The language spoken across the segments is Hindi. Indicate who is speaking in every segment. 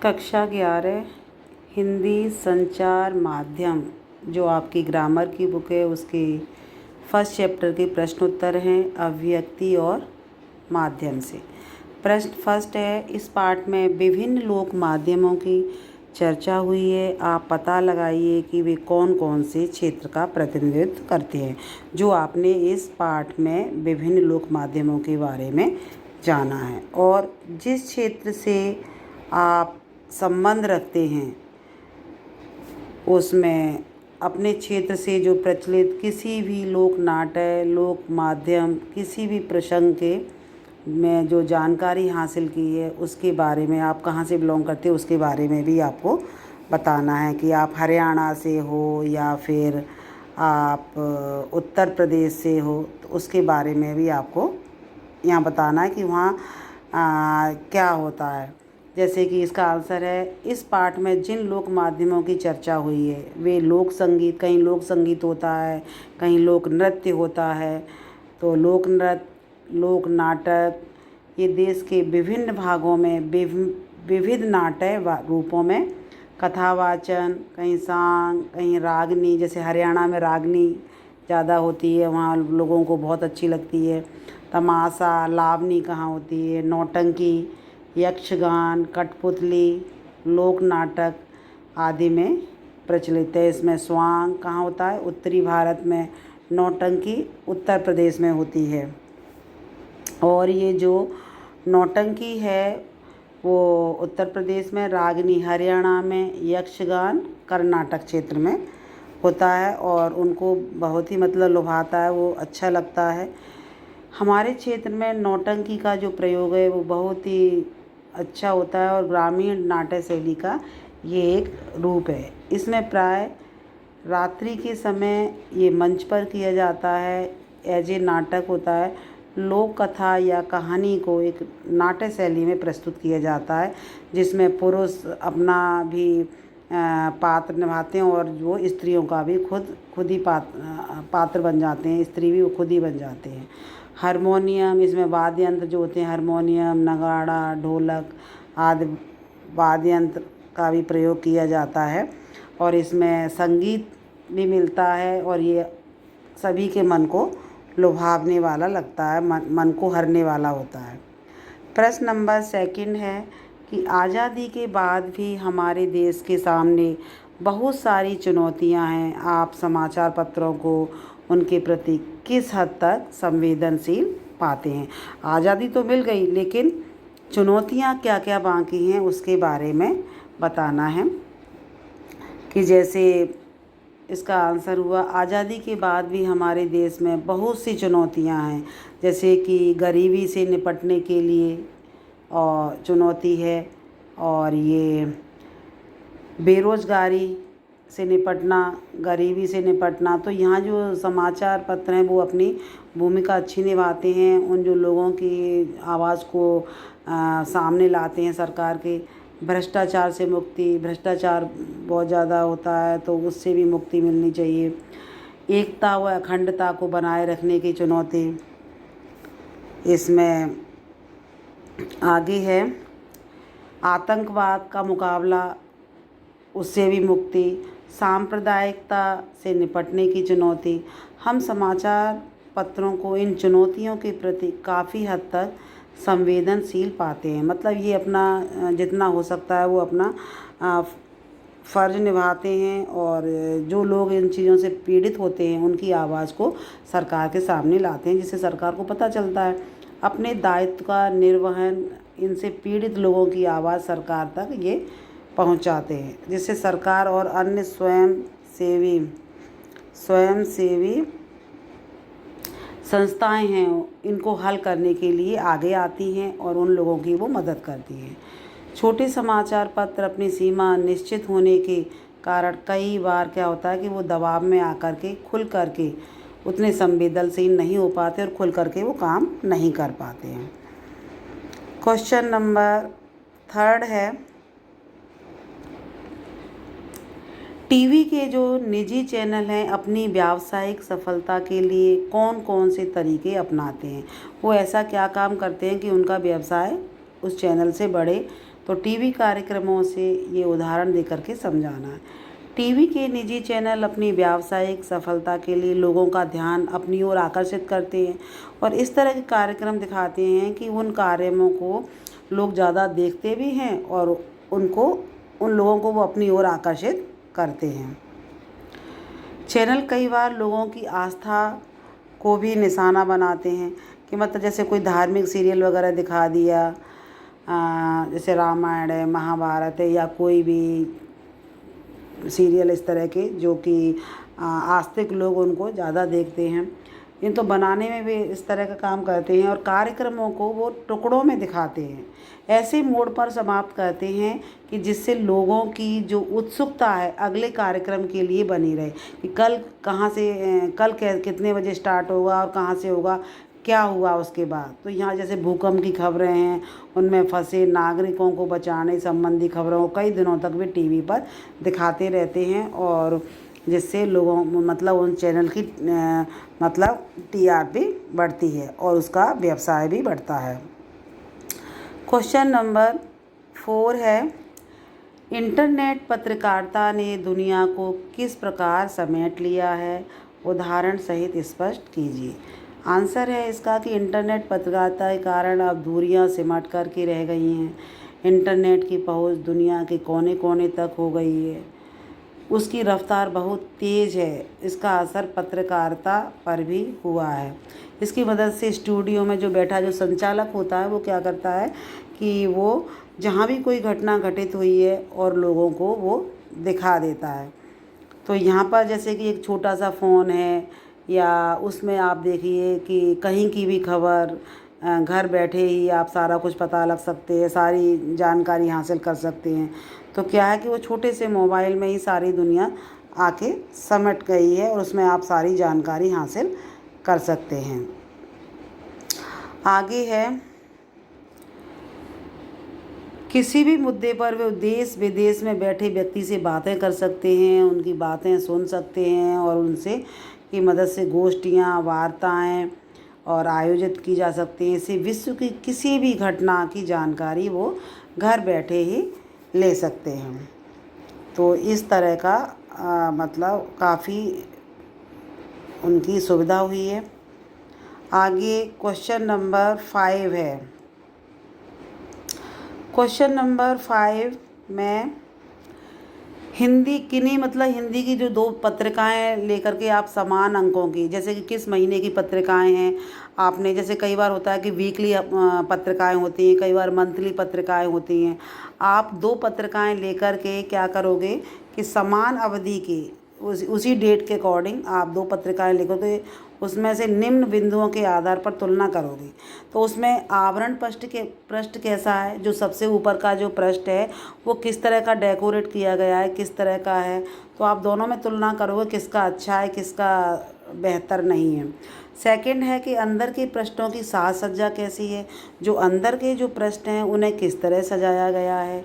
Speaker 1: कक्षा 11 हिंदी संचार माध्यम जो आपकी ग्रामर की बुक है उसके फर्स्ट चैप्टर के प्रश्न उत्तर हैं अभिव्यक्ति और माध्यम से। प्रश्न फर्स्ट है, इस पाठ में विभिन्न लोक माध्यमों की चर्चा हुई है। आप पता लगाइए कि वे कौन कौन से क्षेत्र का प्रतिनिधित्व करते हैं। जो आपने इस पाठ में विभिन्न लोक माध्यमों के बारे में जाना है और जिस क्षेत्र से आप संबंध रखते हैं उसमें अपने क्षेत्र से जो प्रचलित किसी भी लोक नाटक, लोक माध्यम, किसी भी प्रसंग के में जो जानकारी हासिल की है उसके बारे में, आप कहाँ से बिलोंग करते हो उसके बारे में भी आपको बताना है कि आप हरियाणा से हो या फिर आप उत्तर प्रदेश से हो, तो उसके बारे में भी आपको यहाँ बताना है कि वहाँ क्या होता है। जैसे कि इसका आंसर है, इस पाठ में जिन लोक माध्यमों की चर्चा हुई है वे लोक संगीत, कहीं लोक संगीत होता है, कहीं लोक नृत्य होता है, तो लोक नृत्य, लोक नाटक, ये देश के विभिन्न भागों में विविध नाट्य रूपों में कथावाचन, कहीं सांग, कहीं रागनी, जैसे हरियाणा में रागनी ज़्यादा होती है, वहाँ लोगों को बहुत अच्छी लगती है। तमाशा, लावनी कहाँ होती है, नौटंकी, यक्षगान, कठपुतली, लोक नाटक आदि में प्रचलित है। इसमें स्वांग कहाँ होता है, उत्तरी भारत में, नौटंकी उत्तर प्रदेश में होती है। और ये जो नौटंकी है वो उत्तर प्रदेश में, रागनी हरियाणा में, यक्षगान कर्नाटक क्षेत्र में होता है और उनको बहुत ही मतलब लुभाता है, वो अच्छा लगता है। हमारे क्षेत्र में नौटंकी का जो प्रयोग है वो बहुत ही अच्छा होता है और ग्रामीण नाट्य शैली का ये एक रूप है। इसमें प्राय रात्रि के समय ये मंच पर किया जाता है, एज ए नाटक होता है। लोक कथा या कहानी को एक नाट्य शैली में प्रस्तुत किया जाता है जिसमें पुरुष अपना भी पात्र निभाते हैं और वो स्त्रियों का भी खुद ही पात्र बन जाते हैं, स्त्री भी वो खुद ही बन जाते हैं। हारमोनियम, इसमें वाद्य यंत्र जो होते हैं, हारमोनियम, नगाड़ा, ढोलक आदि वाद्य यंत्र का भी प्रयोग किया जाता है और इसमें संगीत भी मिलता है और ये सभी के मन को लुभावने वाला लगता है, मन को हरने वाला होता है। प्रश्न नंबर सेकंड है कि आज़ादी के बाद भी हमारे देश के सामने बहुत सारी चुनौतियां हैं। आप समाचार पत्रों को उनके प्रति किस हद तक संवेदनशील पाते हैं? आज़ादी तो मिल गई लेकिन चुनौतियां क्या क्या बाकी हैं उसके बारे में बताना है। कि जैसे इसका आंसर हुआ, आज़ादी के बाद भी हमारे देश में बहुत सी चुनौतियां हैं, जैसे कि गरीबी से निपटने के लिए और चुनौती है और ये बेरोज़गारी से निपटना, गरीबी से निपटना। तो यहाँ जो समाचार पत्र हैं वो अपनी भूमिका अच्छी निभाते हैं, उन जो लोगों की आवाज़ को सामने लाते हैं सरकार के। भ्रष्टाचार से मुक्ति, भ्रष्टाचार बहुत ज़्यादा होता है तो उससे भी मुक्ति मिलनी चाहिए। एकता व अखंडता को बनाए रखने की चुनौती, इसमें आगे है आतंकवाद का मुकाबला, उससे भी मुक्ति, सांप्रदायिकता से निपटने की चुनौती। हम समाचार पत्रों को इन चुनौतियों के प्रति काफ़ी हद तक संवेदनशील पाते हैं, मतलब ये अपना जितना हो सकता है वो अपना फ़र्ज निभाते हैं और जो लोग इन चीज़ों से पीड़ित होते हैं उनकी आवाज़ को सरकार के सामने लाते हैं, जिससे सरकार को पता चलता है। अपने दायित्व का निर्वहन, इनसे पीड़ित लोगों की आवाज़ सरकार तक ये पहुंचाते हैं, जिससे सरकार और अन्य स्वयंसेवी संस्थाएं हैं इनको हल करने के लिए आगे आती हैं और उन लोगों की वो मदद करती हैं। छोटे समाचार पत्र अपनी सीमा निश्चित होने के कारण कई बार क्या होता है कि वो दबाव में आकर के खुल करके उतने संवेदनशील नहीं हो पाते और खुल करके वो काम नहीं कर पाते हैं। क्वेश्चन नंबर थर्ड है, टीवी के जो निजी चैनल हैं अपनी व्यावसायिक सफलता के लिए कौन कौन से तरीके अपनाते हैं? वो ऐसा क्या काम करते हैं कि उनका व्यवसाय उस चैनल से बढ़े? तो टीवी कार्यक्रमों से ये उदाहरण दे करके समझाना है। टीवी के निजी चैनल अपनी व्यावसायिक सफलता के लिए लोगों का ध्यान अपनी ओर आकर्षित करते हैं और इस तरह के कार्यक्रम दिखाते हैं कि उन कार्यक्रमों को लोग ज़्यादा देखते भी हैं और उन लोगों को वो अपनी ओर आकर्षित करते हैं। चैनल कई बार लोगों की आस्था को भी निशाना बनाते हैं कि मतलब जैसे कोई धार्मिक सीरियल वगैरह दिखा दिया, जैसे रामायण है, महाभारत है, या कोई भी सीरियल इस तरह के जो कि आस्तिक लोग उनको ज़्यादा देखते हैं। इन तो बनाने में भी इस तरह का काम करते हैं और कार्यक्रमों को वो टुकड़ों में दिखाते हैं, ऐसे मोड पर समाप्त करते हैं कि जिससे लोगों की जो उत्सुकता है अगले कार्यक्रम के लिए बनी रहे कि कल कितने बजे स्टार्ट होगा और कहाँ से होगा, क्या हुआ उसके बाद। तो यहाँ जैसे भूकंप की खबरें हैं, उनमें फंसे नागरिकों को बचाने संबंधी खबरों को कई दिनों तक भी टीवी पर दिखाते रहते हैं और जिससे लोगों मतलब उन चैनल की मतलब टीआरपी बढ़ती है और उसका व्यवसाय भी बढ़ता है। क्वेश्चन नंबर 4 है, इंटरनेट पत्रकारिता ने दुनिया को किस प्रकार समेट लिया है, उदाहरण सहित स्पष्ट कीजिए। आंसर है इसका कि इंटरनेट पत्रकारिता के कारण अब दूरियां सिमट कर के रह गई हैं। इंटरनेट की पहुंच दुनिया के कोने कोने तक हो गई है, उसकी रफ्तार बहुत तेज़ है। इसका असर पत्रकारिता पर भी हुआ है। इसकी मदद से स्टूडियो में जो बैठा जो संचालक होता है वो क्या करता है कि वो जहाँ भी कोई घटना घटित हुई है और लोगों को वो दिखा देता है। तो यहाँ पर जैसे कि एक छोटा सा फ़ोन है या उसमें आप देखिए कि कहीं की भी खबर घर बैठे ही आप सारा कुछ पता लग सकते हैं, सारी जानकारी हासिल कर सकते हैं। तो क्या है कि वो छोटे से मोबाइल में ही सारी दुनिया आके समट गई है और उसमें आप सारी जानकारी हासिल कर सकते हैं। आगे है, किसी भी मुद्दे पर वे देश विदेश में बैठे व्यक्ति से बातें कर सकते हैं, उनकी बातें सुन सकते हैं और उनसे की मदद से गोष्ठियाँ, वार्ताएं और आयोजित की जा सकती हैं। इससे विश्व की किसी भी घटना की जानकारी वो घर बैठे ही ले सकते हैं। तो इस तरह का मतलब काफ़ी उनकी सुविधा हुई है। आगे क्वेश्चन नंबर 5 है। क्वेश्चन नंबर 5 में हिंदी की जो 2 पत्रिकाएं लेकर के आप समान अंकों की, जैसे कि किस महीने की पत्रिकाएं हैं आपने, जैसे कई बार होता है कि वीकली पत्रिकाएं होती हैं, कई बार मंथली पत्रिकाएं होती हैं। आप 2 पत्रिकाएं लेकर के क्या करोगे कि समान अवधि की उसी डेट के अकॉर्डिंग आप 2 पत्रिकाएं लिखोगे, उसमें से निम्न बिंदुओं के आधार पर तुलना करोगे। तो उसमें आवरण पृष्ठ कैसा है, जो सबसे ऊपर का जो पृष्ठ है वो किस तरह का डेकोरेट किया गया है, किस तरह का है। तो आप दोनों में तुलना करोगे किसका अच्छा है किसका बेहतर नहीं है। सेकंड है कि अंदर के पृष्ठों की साज सज्जा कैसी है, जो अंदर के जो पृष्ठ हैं उन्हें किस तरह सजाया गया है।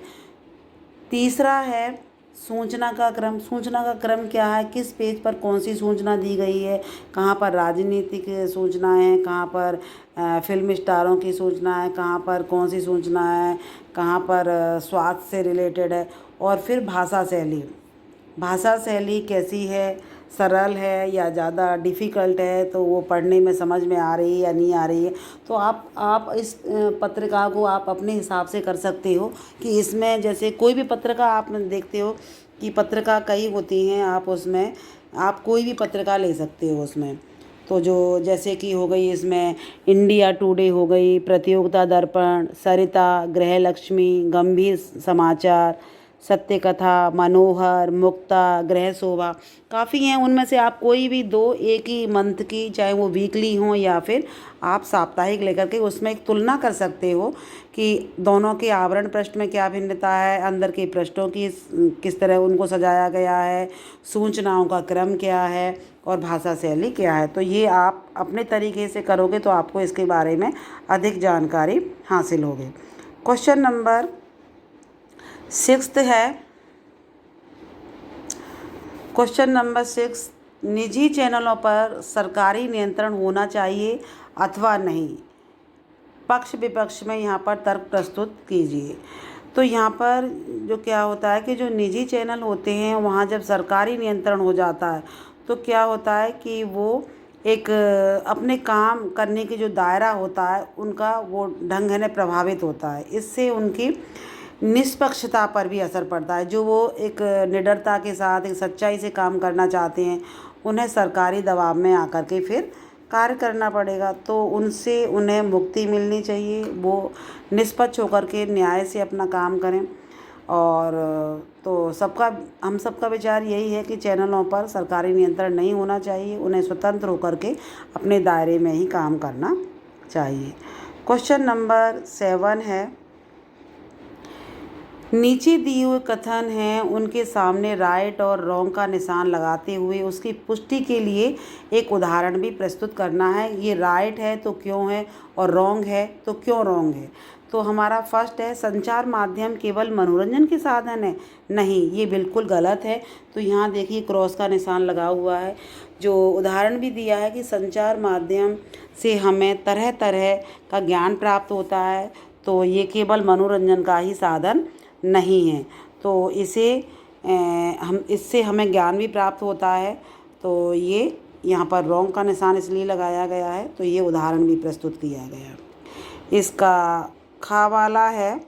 Speaker 1: तीसरा है सूचना का क्रम क्या है, किस पेज पर कौन सी सूचना दी गई है, कहाँ पर राजनीतिक सूचना है, कहाँ पर फिल्म स्टारों की सूचना है, कहाँ पर कौन सी सूचना है, कहाँ पर स्वास्थ्य से रिलेटेड है। और फिर भाषा शैली कैसी है, सरल है या ज़्यादा डिफ़िकल्ट है, तो वो पढ़ने में समझ में आ रही है या नहीं आ रही है। तो आप इस पत्रिका को आप अपने हिसाब से कर सकते हो कि इसमें जैसे कोई भी पत्रिका आप देखते हो कि पत्रिका कई होती हैं, आप कोई भी पत्रिका ले सकते हो उसमें। तो जो जैसे कि हो गई इसमें इंडिया टुडे हो गई, प्रतियोगिता दर्पण, सरिता, गृहलक्ष्मी, गंभीर समाचार, सत्य कथा, मनोहर, मुक्ता, गृह शोभा, काफ़ी हैं। उनमें से आप कोई भी 2 एक ही मंथ की, चाहे वो वीकली हो या फिर आप साप्ताहिक लेकर के उसमें एक तुलना कर सकते हो कि दोनों के आवरण पृष्ठ में क्या भिन्नता है, अंदर के पृष्ठों की किस तरह उनको सजाया गया है, सूचनाओं का क्रम क्या है और भाषा शैली क्या है। तो ये आप अपने तरीके से करोगे तो आपको इसके बारे में अधिक जानकारी हासिल होगी। क्वेश्चन नंबर 6 है। क्वेश्चन नंबर 6, निजी चैनलों पर सरकारी नियंत्रण होना चाहिए अथवा नहीं, पक्ष विपक्ष में यहाँ पर तर्क प्रस्तुत कीजिए। तो यहाँ पर जो क्या होता है कि जो निजी चैनल होते हैं वहाँ जब सरकारी नियंत्रण हो जाता है तो क्या होता है कि वो एक अपने काम करने की जो दायरा होता है उनका वो ढंग है ना प्रभावित होता है। इससे उनकी निष्पक्षता पर भी असर पड़ता है। जो वो एक निडरता के साथ एक सच्चाई से काम करना चाहते हैं उन्हें सरकारी दबाव में आकर के फिर कार्य करना पड़ेगा। तो उनसे उन्हें मुक्ति मिलनी चाहिए, वो निष्पक्ष होकर के न्याय से अपना काम करें। और तो हम सबका विचार यही है कि चैनलों पर सरकारी नियंत्रण नहीं होना चाहिए, उन्हें स्वतंत्र होकर के अपने दायरे में ही काम करना चाहिए। क्वेश्चन नंबर 7 है, नीचे दिए हुए कथन हैं उनके सामने राइट और रॉन्ग का निशान लगाते हुए उसकी पुष्टि के लिए एक उदाहरण भी प्रस्तुत करना है। ये राइट है तो क्यों है और रॉन्ग है तो क्यों रॉन्ग है। तो हमारा फर्स्ट है, संचार माध्यम केवल मनोरंजन के साधन है। नहीं, ये बिल्कुल गलत है। तो यहाँ देखिए क्रॉस का निशान लगा हुआ है। जो उदाहरण भी दिया है कि संचार माध्यम से हमें तरह तरह का ज्ञान प्राप्त होता है, तो ये केवल मनोरंजन का ही साधन नहीं है। तो इससे हमें ज्ञान भी प्राप्त होता है। तो ये यहाँ पर रॉन्ग का निशान इसलिए लगाया गया है। तो ये उदाहरण भी प्रस्तुत किया गया है। इसका खा वाला है,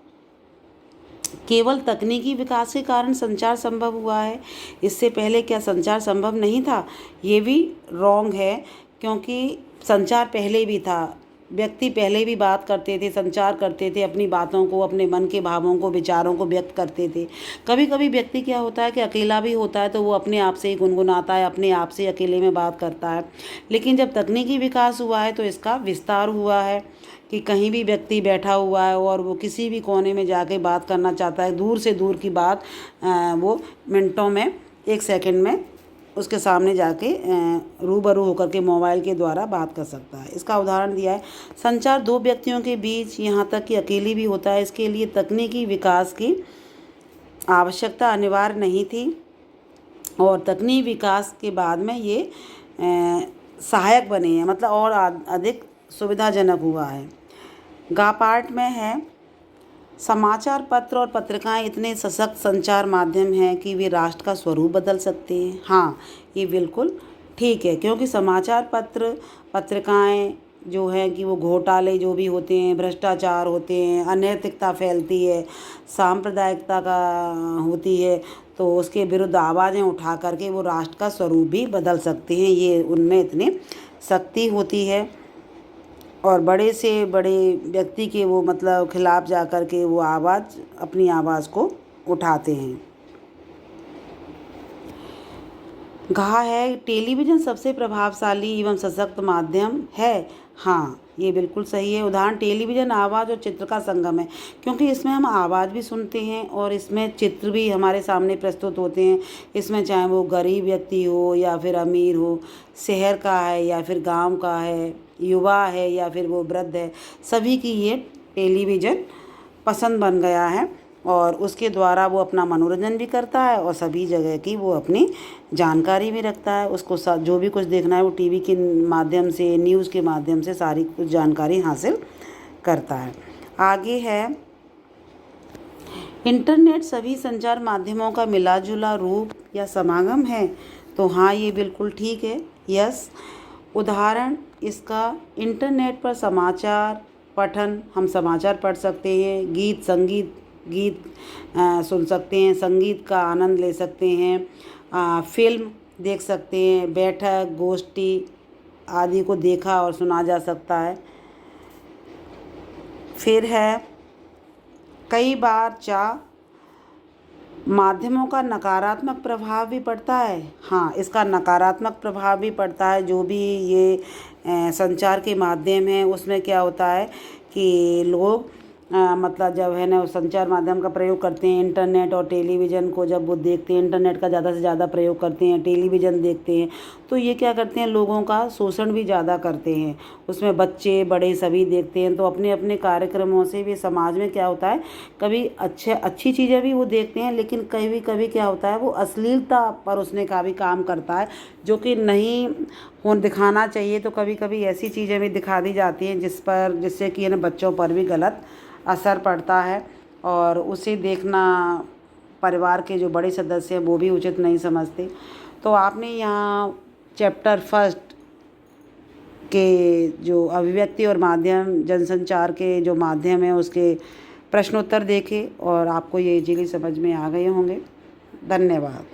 Speaker 1: केवल तकनीकी विकास के कारण संचार संभव हुआ है, इससे पहले क्या संचार संभव नहीं था। ये भी रॉन्ग है, क्योंकि संचार पहले भी था। व्यक्ति पहले भी बात करते थे, संचार करते थे, अपनी बातों को, अपने मन के भावों को, विचारों को व्यक्त करते थे। कभी कभी व्यक्ति क्या होता है कि अकेला भी होता है तो वो अपने आप से ही गुनगुनाता है, अपने आप से अकेले में बात करता है। लेकिन जब तकनीकी विकास हुआ है तो इसका विस्तार हुआ है कि कहीं भी व्यक्ति बैठा हुआ है और वो किसी भी कोने में जाके बात करना चाहता है, दूर से दूर की बात वो मिनटों में, 1 सेकंड में उसके सामने जाके रूबरू होकर के मोबाइल के द्वारा बात कर सकता है। इसका उदाहरण दिया है, संचार 2 व्यक्तियों के बीच, यहाँ तक कि अकेली भी होता है। इसके लिए तकनीकी विकास की आवश्यकता अनिवार्य नहीं थी और तकनीकी विकास के बाद में ये सहायक बने हैं, मतलब और अधिक सुविधाजनक हुआ है। गा पार्ट में है, समाचार पत्र और पत्रिकाएं इतने सशक्त संचार माध्यम हैं कि वे राष्ट्र का स्वरूप बदल सकते हैं। हाँ, ये बिल्कुल ठीक है, क्योंकि समाचार पत्र पत्रिकाएं जो हैं कि वो घोटाले जो भी होते हैं, भ्रष्टाचार होते हैं, अनैतिकता फैलती है, सांप्रदायिकता का होती है, तो उसके विरुद्ध आवाज़ें उठा करके वो राष्ट्र का स्वरूप भी बदल सकते हैं। ये उनमें इतनी शक्ति होती है और बड़े से बड़े व्यक्ति के वो मतलब खिलाफ जा कर के वो अपनी आवाज़ को उठाते हैं। कहा है, टेलीविज़न सबसे प्रभावशाली एवं सशक्त माध्यम है। हाँ, ये बिल्कुल सही है। उदाहरण, टेलीविज़न आवाज़ और चित्र का संगम है, क्योंकि इसमें हम आवाज़ भी सुनते हैं और इसमें चित्र भी हमारे सामने प्रस्तुत होते हैं। इसमें चाहे वो गरीब व्यक्ति हो या फिर अमीर हो, शहर का है या फिर गांव का है, युवा है या फिर वो वृद्ध है, सभी की ये टेलीविज़न पसंद बन गया है और उसके द्वारा वो अपना मनोरंजन भी करता है और सभी जगह की वो अपनी जानकारी भी रखता है। उसको जो भी कुछ देखना है वो टीवी के माध्यम से, न्यूज़ के माध्यम से सारी कुछ जानकारी हासिल करता है। आगे है, इंटरनेट सभी संचार माध्यमों का मिला जुला रूप या समागम है। तो हाँ, ये बिल्कुल ठीक है, यस। उदाहरण इसका, इंटरनेट पर समाचार पठन, हम समाचार पढ़ सकते हैं, गीत सुन सकते हैं, संगीत का आनंद ले सकते हैं, फिल्म देख सकते हैं, बैठक, गोष्ठी आदि को देखा और सुना जा सकता है। फिर है, कई बार माध्यमों का नकारात्मक प्रभाव भी पड़ता है। हाँ, इसका नकारात्मक प्रभाव भी पड़ता है। जो भी ये संचार के माध्यम है उसमें क्या होता है कि लोग मतलब जब है ना संचार माध्यम का प्रयोग करते हैं, इंटरनेट और टेलीविज़न को जब वो देखते हैं, इंटरनेट का ज़्यादा से ज़्यादा प्रयोग करते हैं, टेलीविज़न देखते हैं, तो ये क्या करते हैं, लोगों का शोषण भी ज़्यादा करते हैं। उसमें बच्चे बड़े सभी देखते हैं, तो अपने अपने कार्यक्रमों से भी समाज में क्या होता है, कभी अच्छी चीज़ें भी वो देखते हैं, लेकिन कभी कभी क्या होता है वो अश्लीलता परोसने का भी काम करता है, जो कि नहीं दिखाना चाहिए। तो कभी कभी ऐसी चीज़ें भी दिखा दी जाती हैं जिससे कि बच्चों पर भी गलत असर पड़ता है। और उसे देखना परिवार के जो बड़े सदस्य हैं वो भी उचित नहीं समझते। तो आपने यहाँ चैप्टर फर्स्ट के जो अभिव्यक्ति और माध्यम जनसंचार के जो माध्यम है उसके प्रश्नोत्तर देखे और आपको ये इजीली समझ में आ गए होंगे। धन्यवाद।